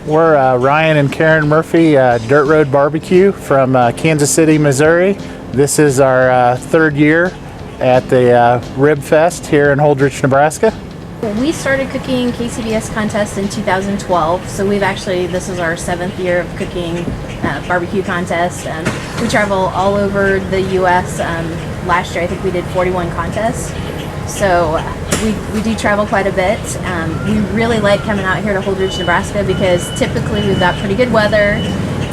We're Ryan and Karen Murphy, Dirt Road Barbecue from Kansas City, Missouri. This is our third year at the Ribfest here in Holdrege, Nebraska. We started cooking KCBS contests in 2012, so this is our 7th year of cooking barbecue contests. We travel all over the U.S. Last year I think we did 41 contests, so we do travel quite a bit. We really like coming out here to Holdrege, Nebraska because typically we've got pretty good weather.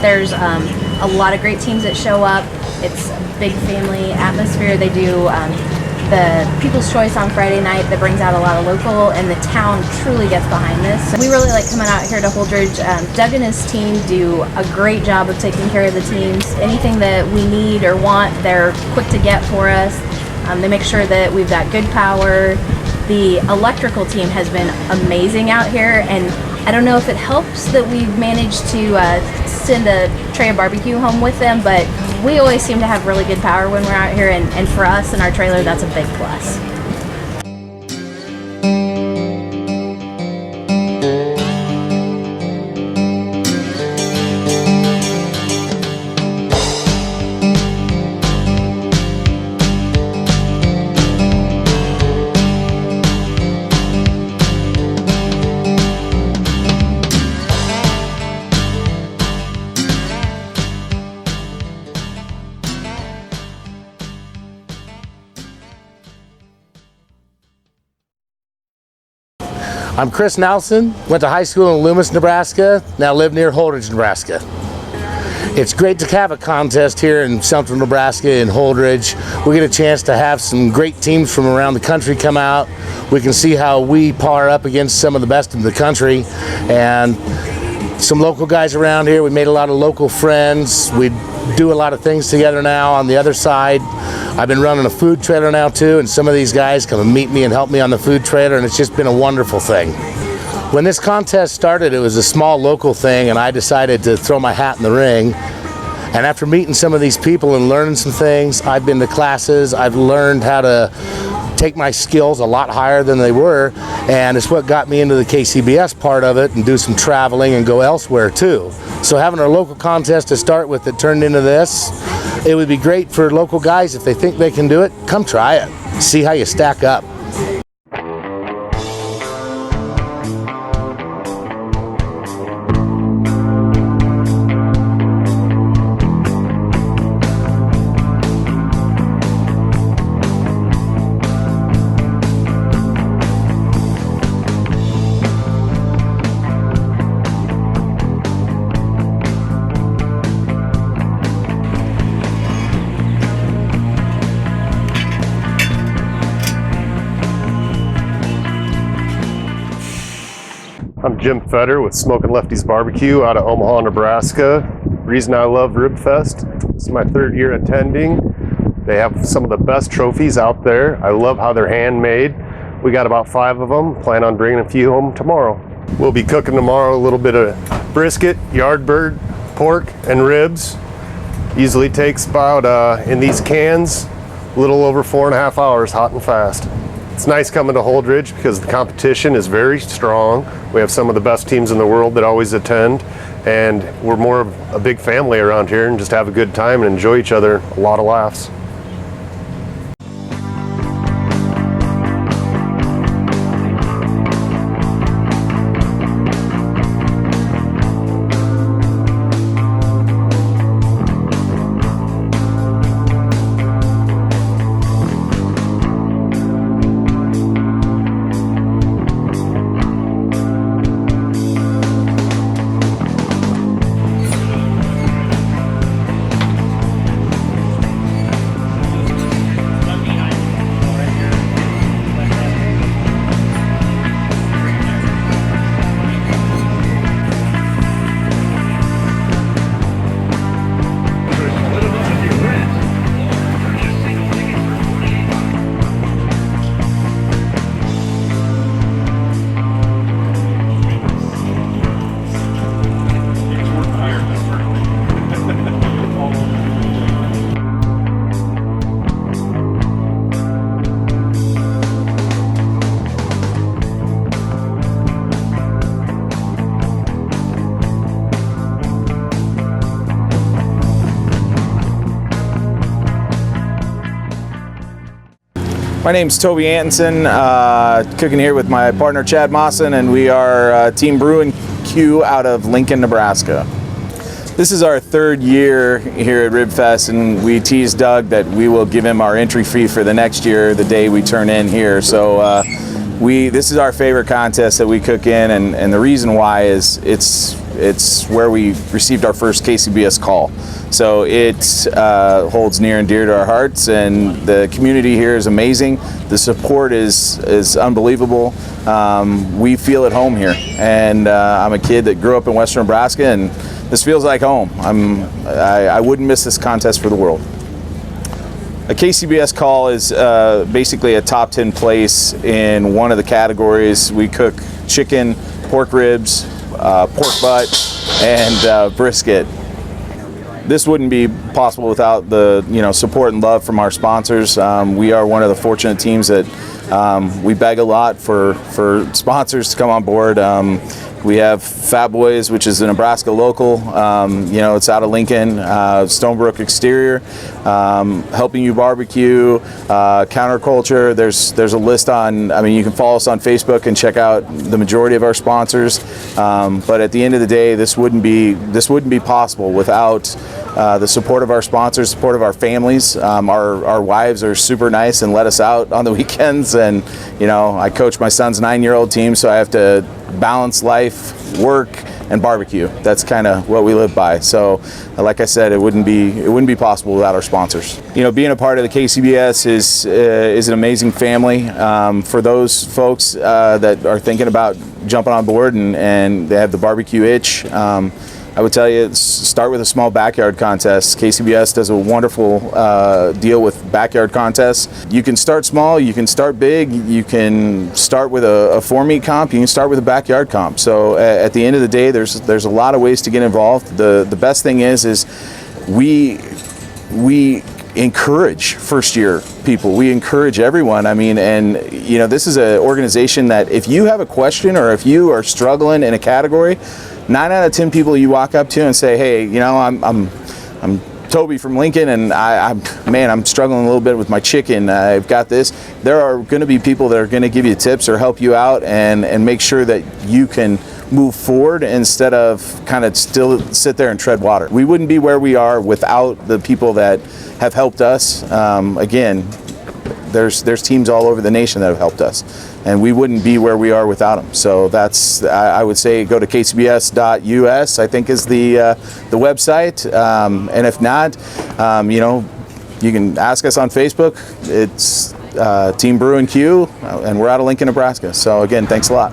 There's a lot of great teams that show up. It's a big family atmosphere. They do the People's Choice on Friday night that brings out a lot of local, and the town truly gets behind this. So we really like coming out here to Holdrege. Doug and his team do a great job of taking care of the teams. Anything that we need or want, they're quick to get for us. They make sure that we've got good power. The electrical team has been amazing out here, and I don't know if it helps that we've managed to send a tray of barbecue home with them, but we always seem to have really good power when we're out here, and for us and our trailer, that's a big plus. I'm Chris Nelson, went to high school in Loomis, Nebraska, now live near Holdrege, Nebraska. It's great to have a contest here in Central Nebraska in Holdrege. We get a chance to have some great teams from around the country come out. We can see how we par up against some of the best in the country, and some local guys around here. We made a lot of local friends. We do a lot of things together now. On the other side, I've been running a food trailer now too, and some of these guys come and meet me and help me on the food trailer, and it's just been a wonderful thing. When this contest started, it was a small local thing, and I decided to throw my hat in the ring. And after meeting some of these people and learning some things, I've been to classes, I've learned how to take my skills a lot higher than they were, and it's what got me into the KCBS part of it, and do some traveling and go elsewhere too. So having our local contest to start with that turned into this, it would be great for local guys if they think they can do it. Come try it, see how you stack up. I'm Jim Fetter with Smokin' Lefties Barbecue out of Omaha, Nebraska. Reason I love Ribfest, this is my 3rd year attending. They have some of the best trophies out there. I love how they're handmade. We got about 5 of them. Plan on bringing a few home tomorrow. We'll be cooking tomorrow a little bit of brisket, yard bird, pork, and ribs. Easily takes about, in these cans, a little over 4.5 hours, hot and fast. It's nice coming to Holdrege because the competition is very strong. We have some of the best teams in the world that always attend, and we're more of a big family around here and just have a good time and enjoy each other. A lot of laughs. My name's Toby Antonson, cooking here with my partner Chad Mawson, and we are Team Brew and Q out of Lincoln, Nebraska. This is our third year here at Ribfest, and we teased Doug that we will give him our entry fee for the next year the day we turn in here. So this is our favorite contest that we cook in, and the reason why is it's where we received our first KCBS call. So it holds near and dear to our hearts, and the community here is amazing. The support is unbelievable. We feel at home here, and I'm a kid that grew up in Western Nebraska, and this feels like home. I wouldn't miss this contest for the world. A KCBS call is basically a top 10 place in one of the categories. We cook chicken, pork ribs, pork butt, and brisket. This wouldn't be possible without the support and love from our sponsors. We are one of the fortunate teams that we beg a lot for sponsors to come on board. We have Fat Boys, which is a Nebraska local. It's out of Lincoln. Stonebrook Exterior, Helping You Barbecue, Counterculture. There's a list on. You can follow us on Facebook and check out the majority of our sponsors. But at the end of the day, this wouldn't be possible without the support of our sponsors, support of our families. Our wives are super nice and let us out on the weekends. And I coach my son's 9-year-old team, so I have to balance life, work, and barbecue. That's kind of what we live by. So, like I said, it wouldn't be possible without our sponsors. Being a part of the KCBS is an amazing family. For those folks that are thinking about jumping on board and they have the barbecue itch, I would tell you, start with a small backyard contest. KCBS does a wonderful deal with backyard contests. You can start small, you can start big, you can start with a 4-meat comp, you can start with a backyard comp. So at the end of the day, there's a lot of ways to get involved. The best thing is we encourage first-year people. We encourage everyone. This is an organization that if you have a question or if you are struggling in a category, 9 out of 10 people you walk up to and say, hey, I'm Toby from Lincoln, and I'm struggling a little bit with my chicken. I've got this. There are going to be people that are going to give you tips or help you out and make sure that you can move forward instead of kind of still sit there and tread water. We wouldn't be where we are without the people that have helped us. Again, there's teams all over the nation that have helped us, and we wouldn't be where we are without them. So I would say go to kcbs.us, I think is the website, and if not, you can ask us on Facebook. It's Team Brew and Q, and we're out of Lincoln, Nebraska. So again, thanks a lot.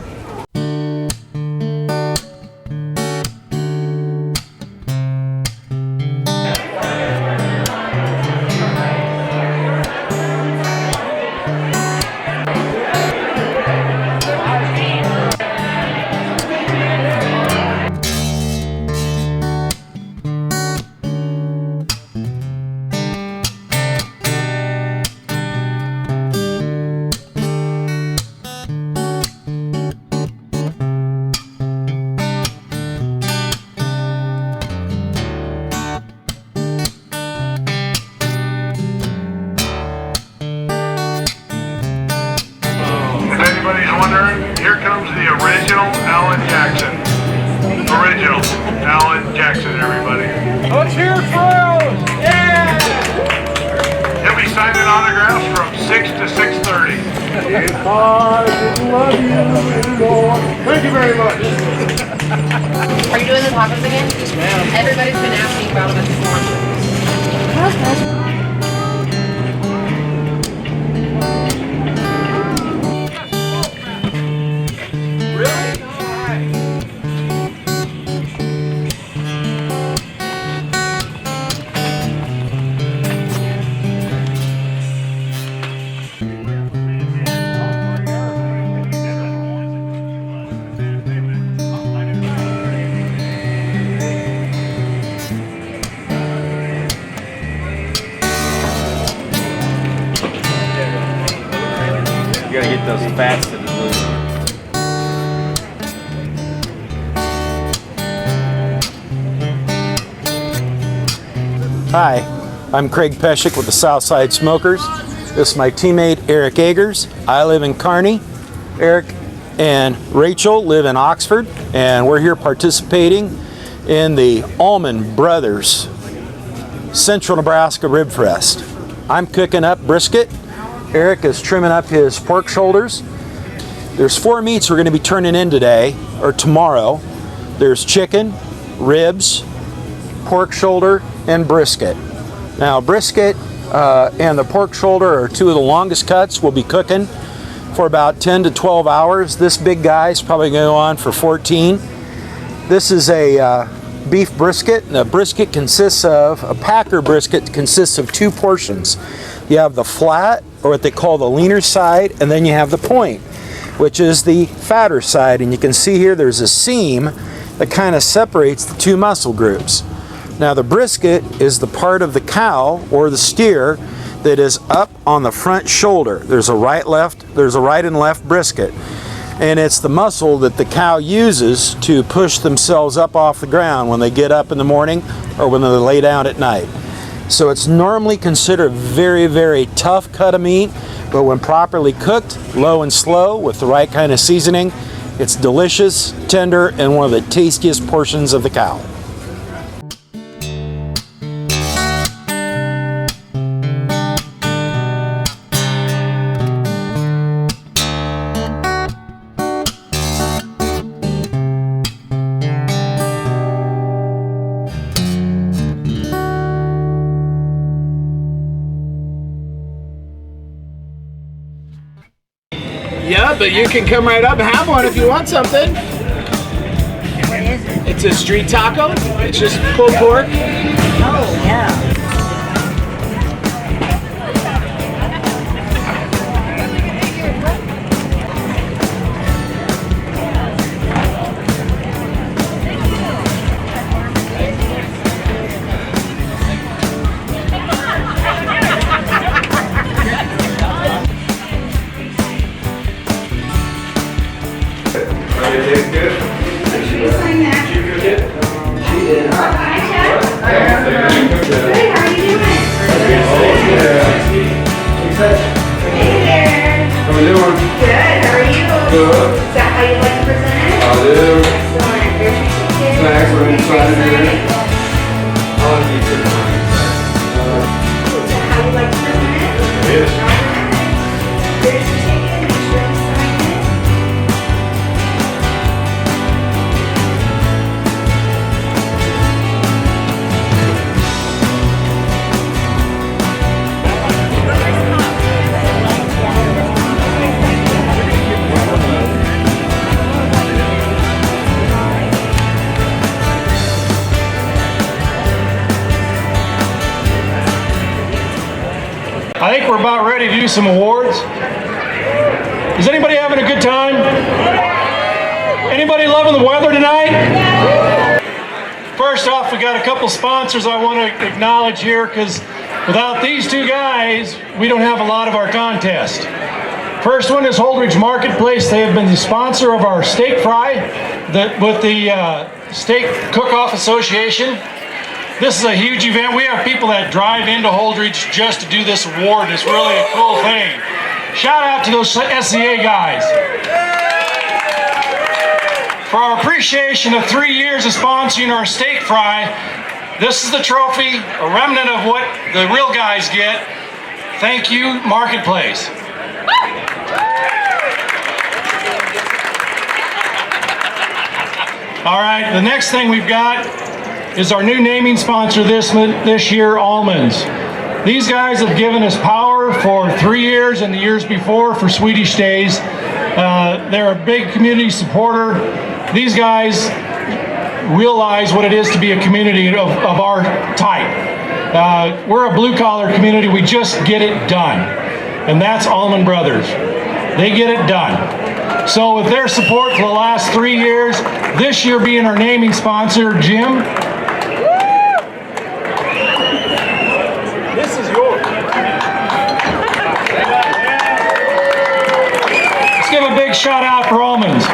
Here comes the original Alan Jackson. Original Alan Jackson, everybody. Let's hear it for Alan! Yeah! He'll be signing autographs from 6 to 6:30. If I didn't love you anymore. Thank you very much. Are you doing the tacos again? Yes, ma'am. Everybody's been asking about them at the launch. You gotta get those fats to the glue. Hi, I'm Craig Peshek with the Southside Smokers. This is my teammate Eric Agers. I live in Kearney. Eric and Rachel live in Oxford, and we're here participating in the Allman Brothers Central Nebraska Ribfest. I'm cooking up brisket. Eric is trimming up his pork shoulders. There's 4 meats we're going to be turning in today, or tomorrow. There's chicken, ribs, pork shoulder, and brisket. Now brisket and the pork shoulder are 2 of the longest cuts. We'll be cooking for about 10 to 12 hours. This big guy is probably going to go on for 14. This is a beef brisket, and a brisket consists of, a Packer brisket consists of 2 portions. You have the flat, or what they call the leaner side, and then you have the point, which is the fatter side. And you can see here there's a seam that kind of separates the 2 muscle groups. Now the brisket is the part of the cow or the steer that is up on the front shoulder. There's a right and left brisket, and it's the muscle that the cow uses to push themselves up off the ground when they get up in the morning or when they lay down at night. So it's normally considered a very, very tough cut of meat, but when properly cooked, low and slow, with the right kind of seasoning, it's delicious, tender, and one of the tastiest portions of the cow. Yeah, but you can come right up and have one if you want something. What is it? It's a street taco. It's just pulled pork. Oh, yeah. I think we're about ready to do some awards. Is anybody having a good time? Anybody loving the weather tonight? First off, we got a couple sponsors I want to acknowledge here, because without these 2 guys, we don't have a lot of our contest. First one is Holdrege Marketplace. They have been the sponsor of our steak fry with the Steak Cook-Off Association. This is a huge event. We have people that drive into Holdrege just to do this award. It's really a cool thing. Shout out to those SCA guys. For our appreciation of 3 years of sponsoring our steak fry, this is the trophy, a remnant of what the real guys get. Thank you, Marketplace. All right, the next thing we've got is our new naming sponsor this year, Almonds. These guys have given us power for 3 years and the years before for Swedish Days. They're a big community supporter. These guys realize what it is to be a community of our type. We're a blue-collar community. We just get it done. And that's Allman Brothers. They get it done. So with their support for the last 3 years, this year being our naming sponsor, Jim, this is yours. Let's give a big shout out for Almonds.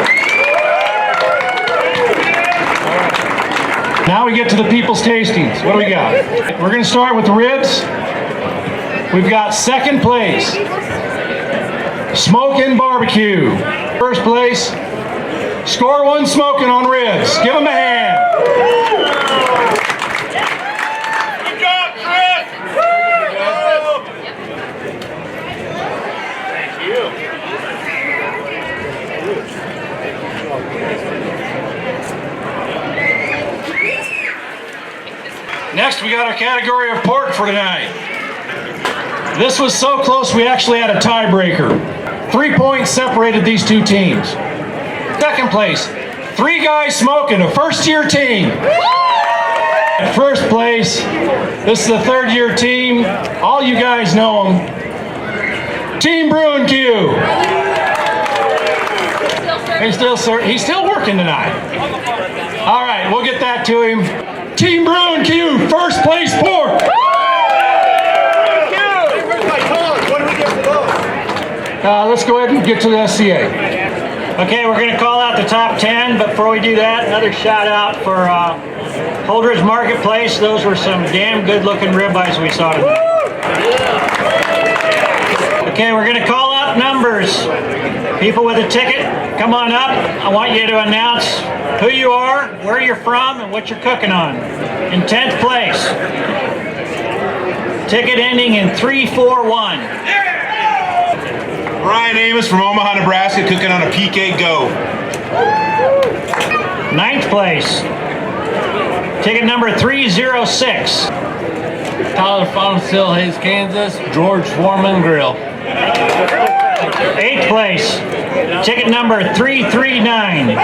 Now we get to the people's tastings. What do we got? We're going to start with the ribs. we've got second place, Smokin' Barbecue. First place, Score One Smokin' on ribs. Give them a hand. Good job, Chris! Thank you. Next, we got our category of pork for tonight. This was so close, we actually had a tiebreaker. 3 points separated these two teams. Second place, Three Guys Smoking, a first-year team. First place, this is the third-year team. All you guys know them. Team Brew and Q. He's still working tonight. All right, we'll get that to him. Team Brew and Q, first place pork. Let's go ahead and get to the SCA. Okay, we're going to call out the top 10, but before we do that, another shout out for Holdrege Marketplace. Those were some damn good looking ribeyes we saw tonight. Okay, we're going to call out numbers. People with a ticket, come on up. I want you to announce who you are, where you're from, and what you're cooking on. In 10th place, ticket ending in 341. Ryan Amos from Omaha, Nebraska, cooking on a PK Go. 9th place, ticket number 306. Tyler Fonstill, Hayes, Kansas, George Foreman Grill. 8th place, ticket number 339.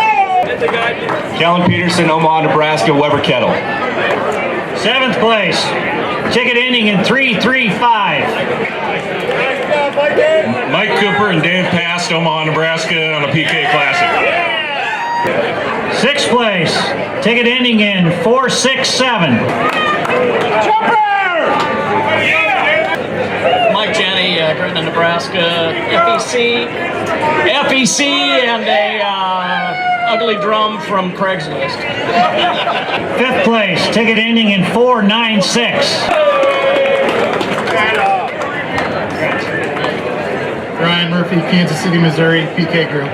Kellen Peterson, Omaha, Nebraska, Weber Kettle. 7th place, ticket ending in 335. Mike Cooper and Dave Past, Omaha, Nebraska, on a PK Classic. 6th place, ticket ending in 467. Mike Janney, Gretna, Nebraska, FEC, and a ugly drum from Craigslist. 5th place, ticket ending in 496. Ryan Murphy, Kansas City, Missouri, PK Grill.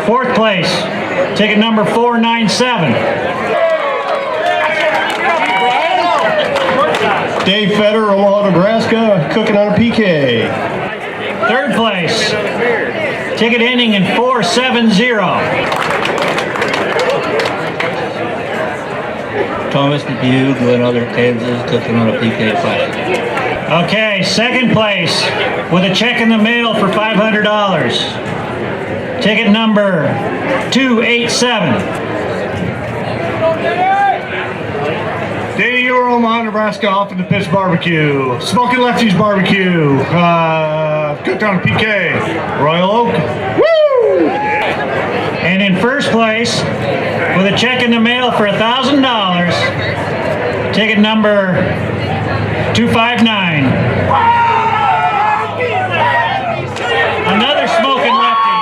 4th place, ticket number 497. Dave Fetter, Omaha, Nebraska, cooking on a PK. 3rd place, ticket ending in 470. Thomas Depew, Glen Other, Kansas, cooking on a PK Classic. Okay, 2nd place with a check in the mail for $500. Ticket number 287. Danny, you're Omaha, Nebraska, off in the Pitch Barbecue. Smoking Lefties Barbecue. Cooked on a PK. Royal Oak. Woo! And in first place with a check in the mail for $1,000. Ticket number 259. Another Smoking Lefty.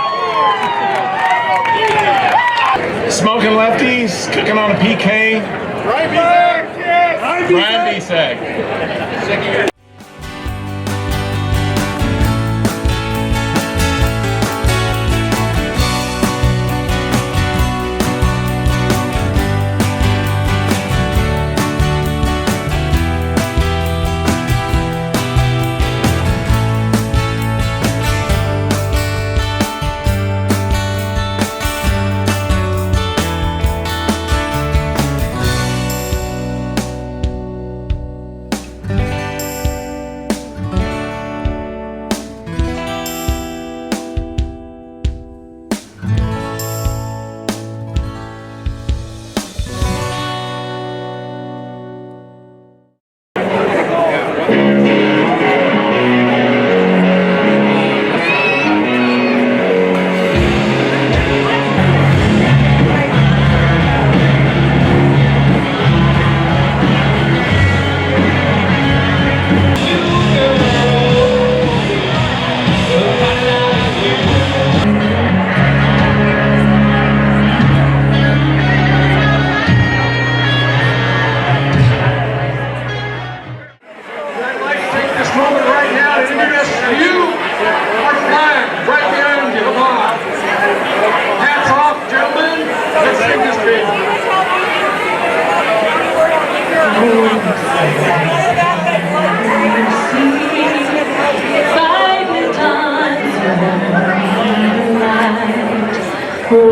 Smoking Lefties, cooking on a PK. Brian Bisek.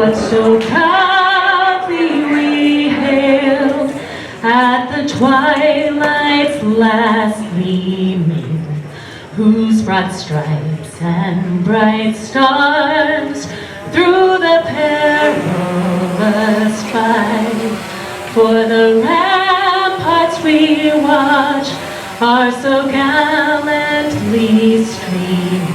what so proudly we hailed at the twilight's last gleaming, whose broad stripes and bright stars through the perilous fight for the ramparts we watch are so gallantly streaming,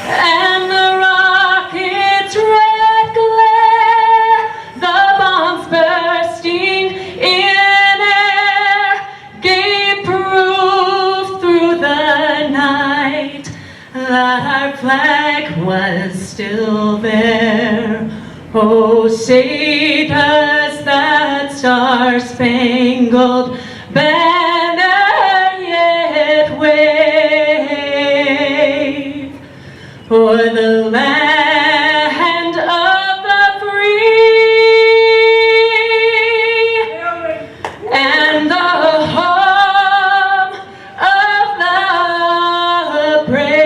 and the rocket's red glare, the bombs bursting in air, gave proof through the night that our flag was still there. Oh, say does that star-spangled banner yet wave o'er the land of the free and the home of the brave.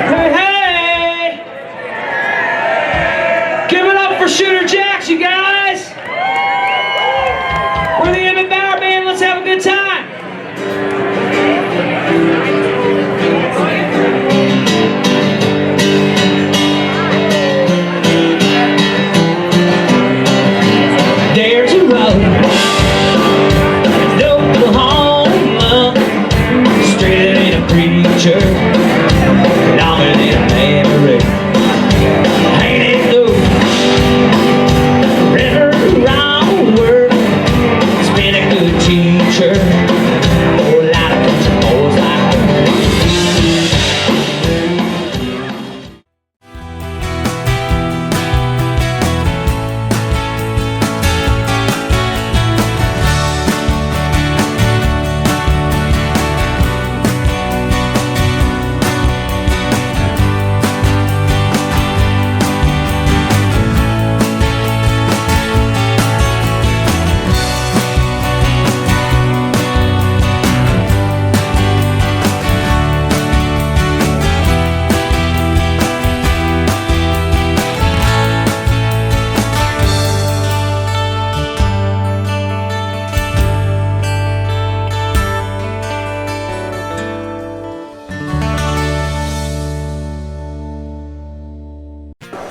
Hey, hey! Give it up for Shooter Jacks, you guys! We're the Emmett Bauer Band, let's have a good time! There's a road to Oklahoma, straight in a preacher, longer than a memory. Ain't it though? River around work, it's been a good teacher. Oh, a lot of country boys like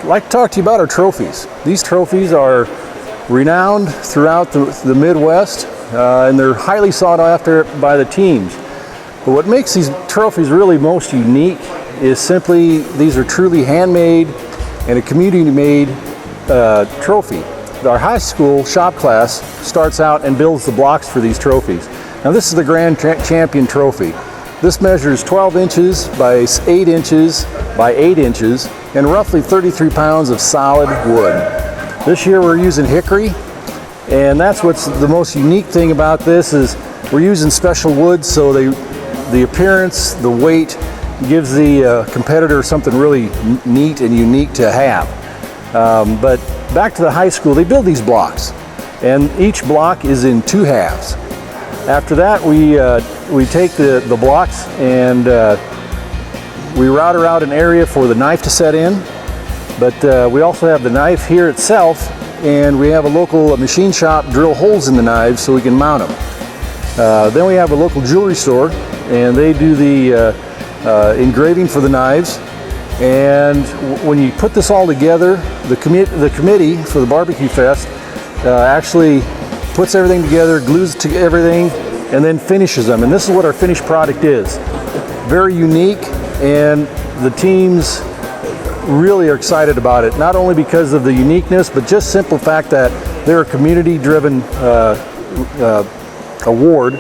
I'd like to talk to you about our trophies. These trophies are renowned throughout the Midwest, and they're highly sought after by the teams. But what makes these trophies really most unique is simply these are truly handmade and a community-made trophy. Our high school shop class starts out and builds the blocks for these trophies. Now this is the Grand Champion Trophy. This measures 12 inches by 8 inches by 8 inches and roughly 33 pounds of solid wood. This year we're using hickory, and that's what's the most unique thing about this is we're using special wood, so the appearance, the weight gives the competitor something really neat and unique to have. But back to the high school, they build these blocks, and each block is in 2 halves. After that, we take the blocks and we router out an area for the knife to set in, but we also have the knife here itself, and we have a local machine shop drill holes in the knives so we can mount them. Then we have a local jewelry store, and they do the engraving for the knives. And when you put this all together, the committee for the Barbecue Fest actually puts everything together, glues to everything, and then finishes them. And this is what our finished product is. Very unique, and the teams really are excited about it, not only because of the uniqueness, but just simple fact that they're a community-driven award.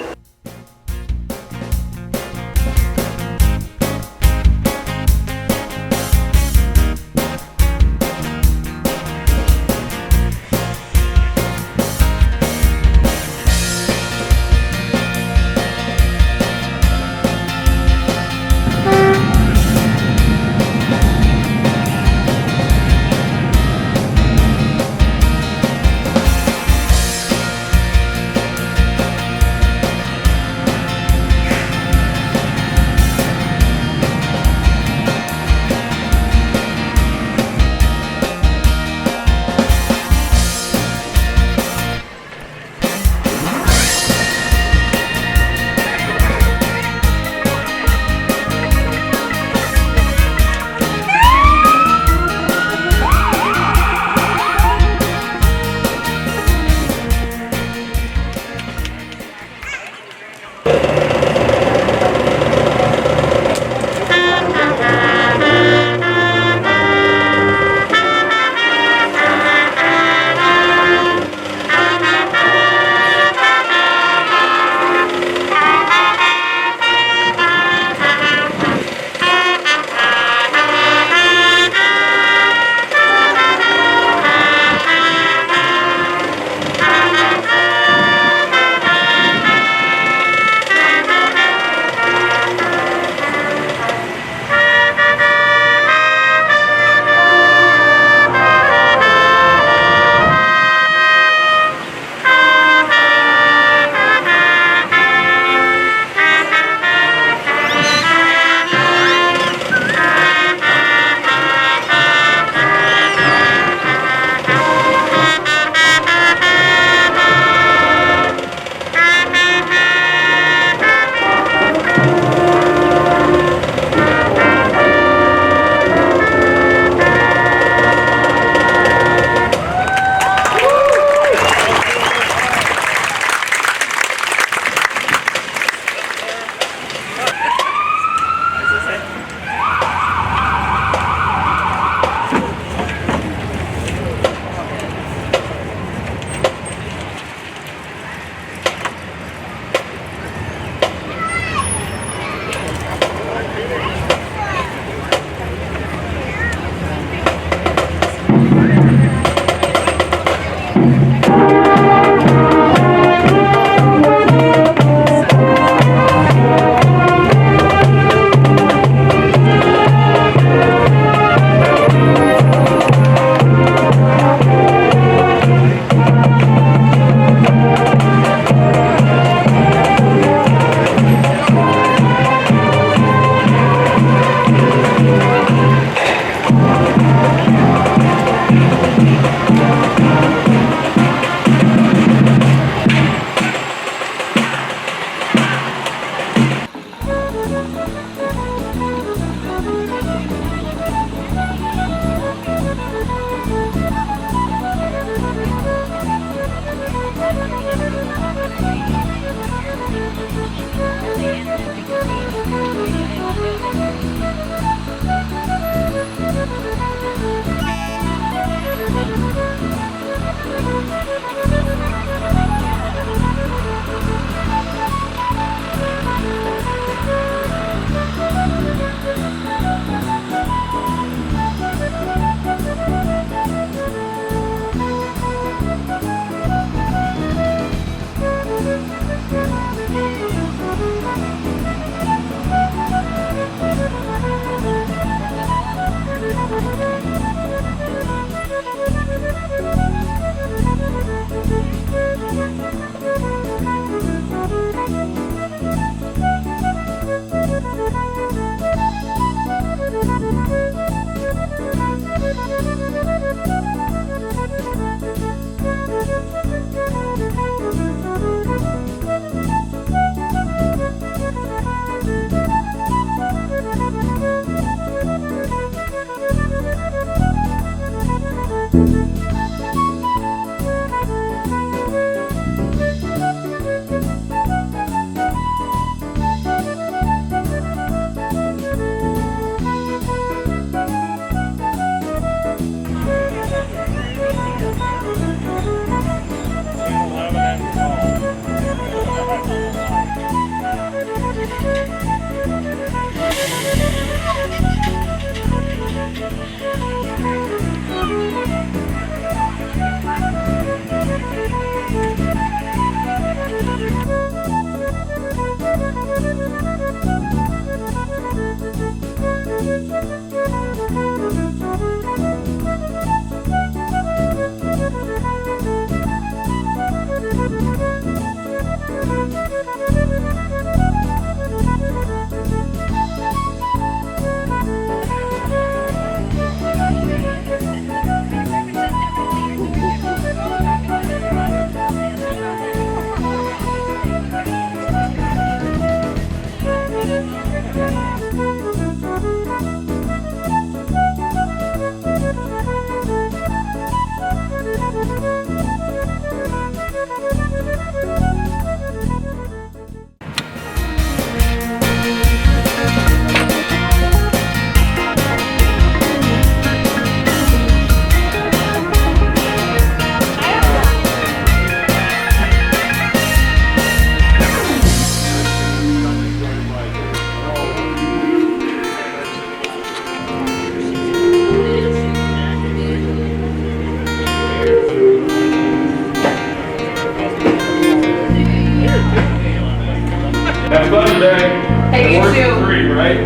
Have fun today. Hey, you too. 3, right?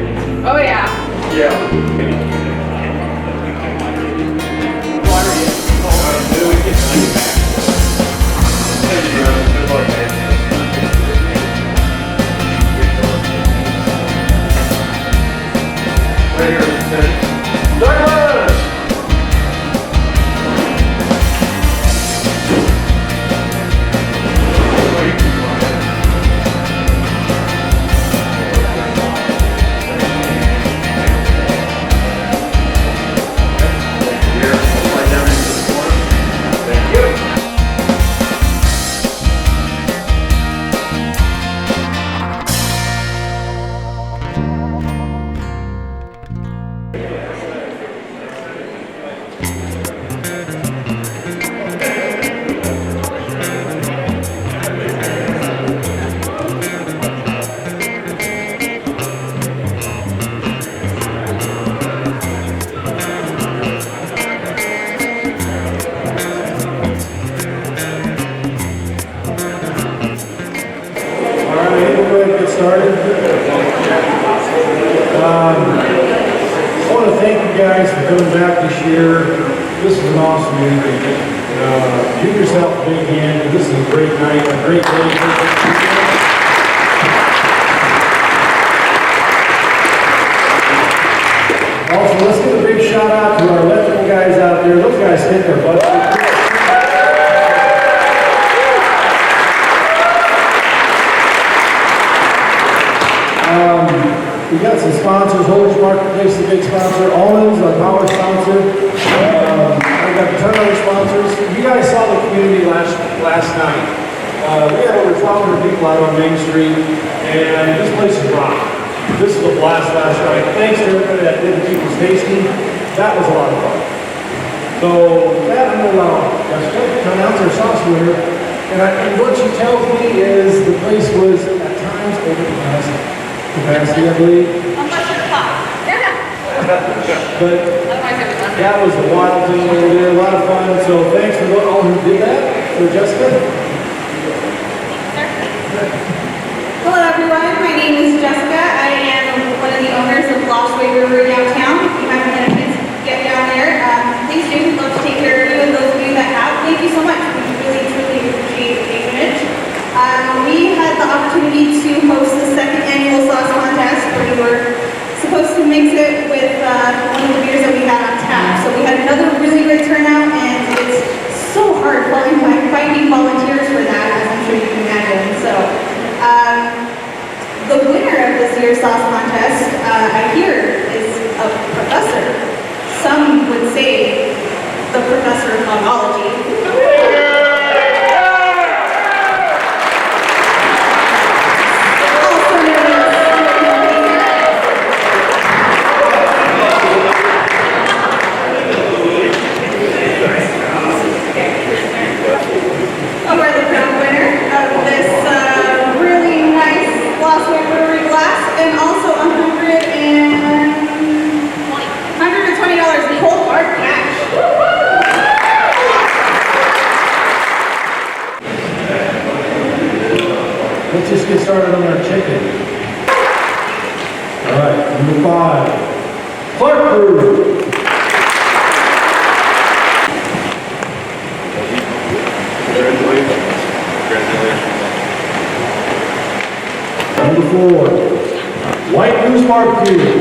Oh yeah. Yeah. Right here. Douglas! I want to thank you guys for coming back this year. This is an awesome evening. Give yourself a big hand. This is a great night, a great day. Also, let's give a big shout out to our electrical guys out there. Those guys hit their butts. We got some sponsors. Holdrege Marketplace is a big sponsor. Almonds, our power sponsor. I got a ton of other sponsors. You guys saw the community last night. We had over 1,200 people out on Main Street, and this place is rock. This was a blast last night. Thanks to everybody that did the people's tasting. That was a lot of fun. So, that I'm going to allow Jessica to announce our sauce winner. And what she tells me is the place was at times over capacity, I believe. But that was a wild thing over there, a lot of fun. So thanks for all who did that. So Jessica. Hello everyone, my name is Jessica. I am one of the owners of Holdrege Brewery downtown. If you haven't had a chance to get down there, please do. We'd love to take care of you and those of you that have. Thank you so much. We really, truly appreciate the patronage. We had the opportunity to host the second annual sauce contest where we were supposed to mix it with one of the beers that we had on tap. So we had another really great turnout, and it's so hard finding volunteers for that, as I'm sure you can imagine. So the winner of this year's sauce contest, I hear, is a professor. Some would say the professor of biology. Let's just get started on our chicken. All right, number 5, Clark Crew. Number 4, White Goose Barbecue.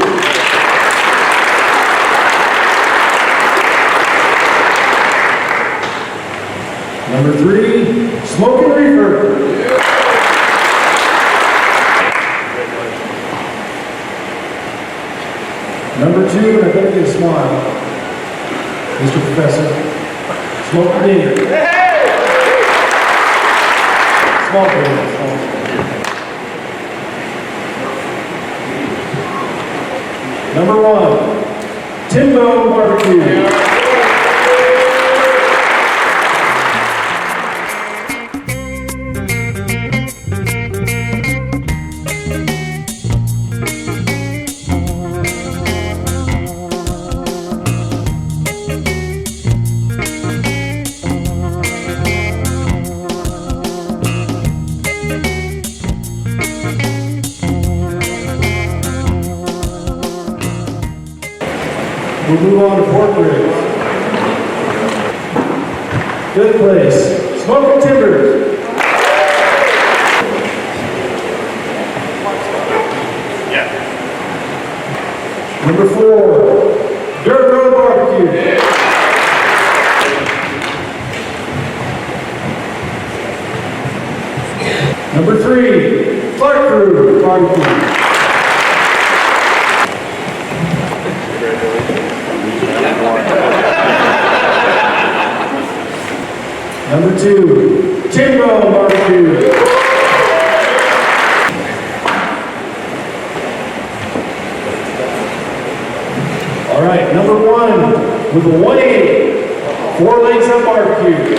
Number 3, Smoking Reefer. Number 2, and I better get a smile, Mr. Professor, Smoking Dinner. Small dinner. Number 1, Timbo Barbecue. We'll move on to pork ribs. Good place. Smoking Timbers. Yeah. Number 4, Dirt Road Barbecue. Number 3, Clark Crew Barbecue. Number 2, Timbo Barbecue. All right, number 1 with a 180, 4 Legs Up Barbecue.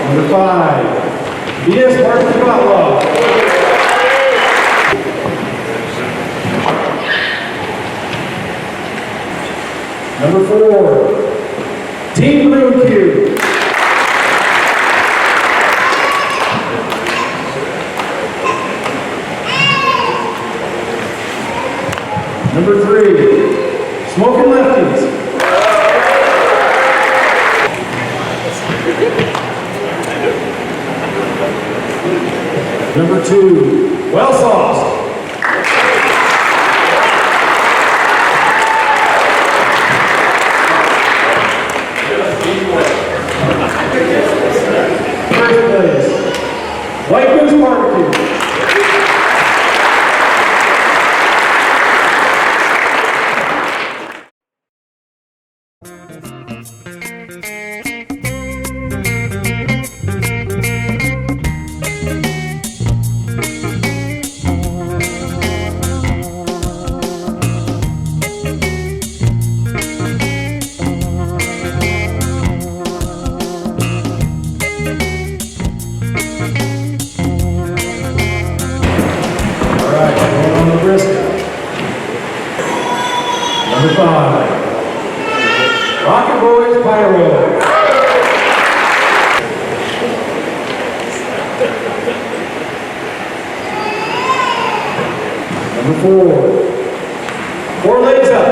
Number 5, BS Barbecue Outlaw. Number 4, Team Blue Q. Number 3, Smoking Left Number 2, well sauced. First place, White Goose Barbecue. Number 5, Rocket Boys Pyro. Number 4, 4 Legs Up.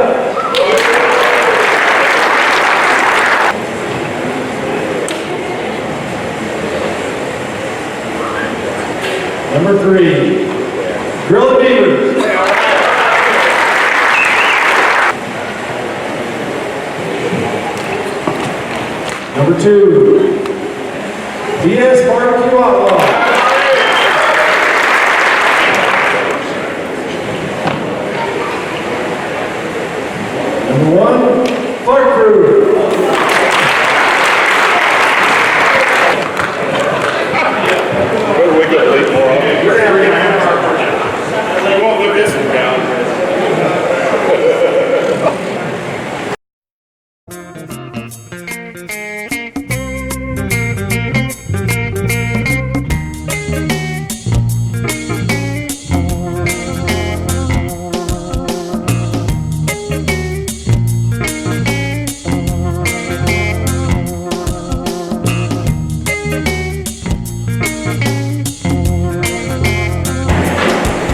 Number 3, Grilled Beavers. Number 2, DS Barbecue Outlaw. Number 1, Clark Crew. We get late more often. We won't live this one down.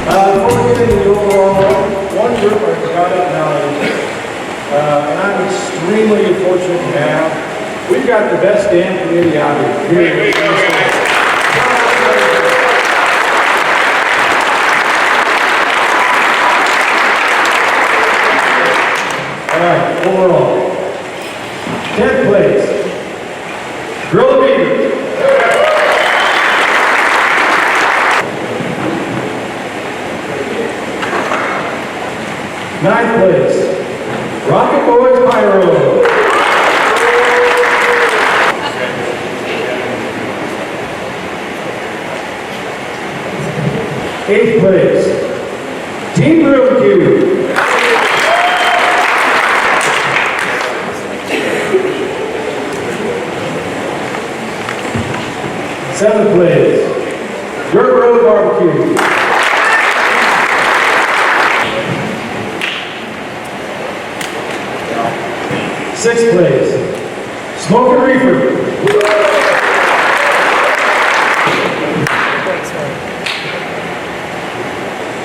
Before we get into the overall, one group I forgot to acknowledge, and I'm extremely fortunate to have. We've got the best damn committee out here. All right, overall, 10th place, Grilled Beavers. 9th place, Rocket Boys Pyro. 8th place, Team Barbecue. 7th place, Dirt Road Barbecue. 6th place, Smoke and Reefer.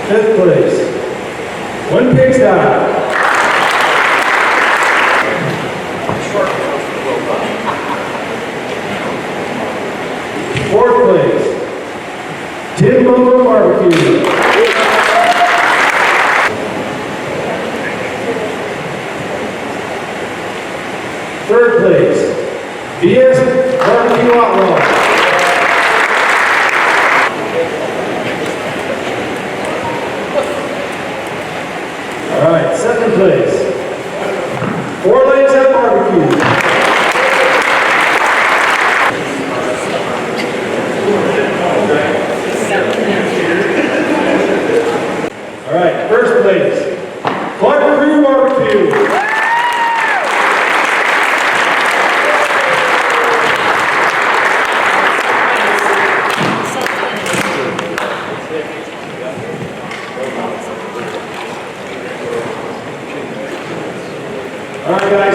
5th place, One Pigsty. 4th place, Tim Momo Barbecue. 3rd place, DS Barbecue Outlaw. All right, 2nd place, 4 Legs Up Barbecue. All right, 1st place, Clark Crew Barbecue. All right, guys.